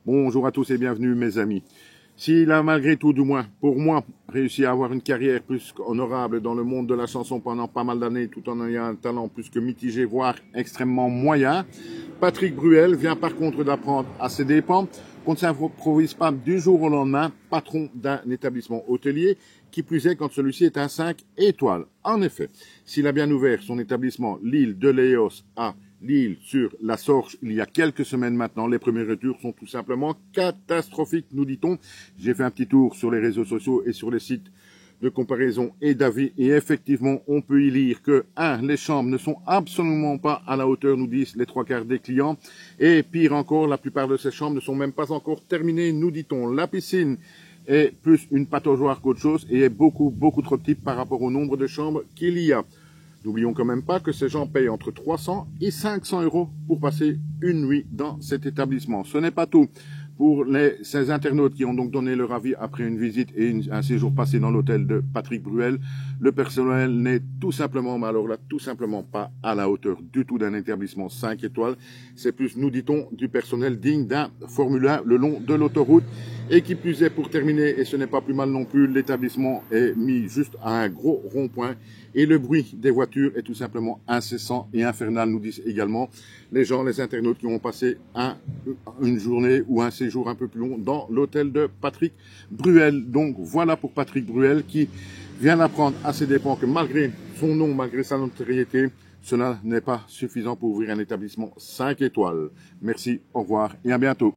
Bonjour à tous et bienvenue mes amis. S'il a malgré tout, du moins pour moi, réussi à avoir une carrière plus qu'honorable dans le monde de la chanson pendant pas mal d'années, tout en ayant un talent plus que mitigé, voire extrêmement moyen, Patrick Bruel vient par contre d'apprendre à ses dépens qu'on ne s'improvise pas du jour au lendemain patron d'un établissement hôtelier, qui plus est quand celui-ci est un 5 étoiles. En effet, s'il a bien ouvert son établissement l'île de Léos à Lille sur la Sorge il y a quelques semaines maintenant, les premiers retours sont tout simplement catastrophiques, nous dit-on. J'ai fait un petit tour sur les réseaux sociaux et sur les sites de comparaison et d'avis, et effectivement, on peut y lire que, les chambres ne sont absolument pas à la hauteur, nous disent les 3/4 des clients, et pire encore, la plupart de ces chambres ne sont même pas encore terminées, nous dit-on. La piscine est plus une pataugeoire qu'autre chose, et est beaucoup trop petite par rapport au nombre de chambres qu'il y a. N'oublions quand même pas que ces gens payent entre 300 et 500 € pour passer une nuit dans cet établissement. Ce n'est pas tout. Pour ces internautes qui ont donc donné leur avis après une visite et un séjour passé dans l'hôtel de Patrick Bruel, le personnel n'est tout simplement, mais alors là, tout simplement pas à la hauteur du tout d'un établissement 5 étoiles. C'est plus, nous dit-on, du personnel digne d'un Formule 1 le long de l'autoroute. Et qui plus est, pour terminer, et ce n'est pas plus mal non plus, l'établissement est mis juste à un gros rond-point et le bruit des voitures est tout simplement incessant et infernal, nous disent également les gens, les internautes qui ont passé une journée ou un séjour un peu plus long dans l'hôtel de Patrick Bruel. Donc voilà pour Patrick Bruel qui vient d'apprendre à ses dépens que malgré son nom, malgré sa notoriété, cela n'est pas suffisant pour ouvrir un établissement 5 étoiles. Merci, au revoir et à bientôt.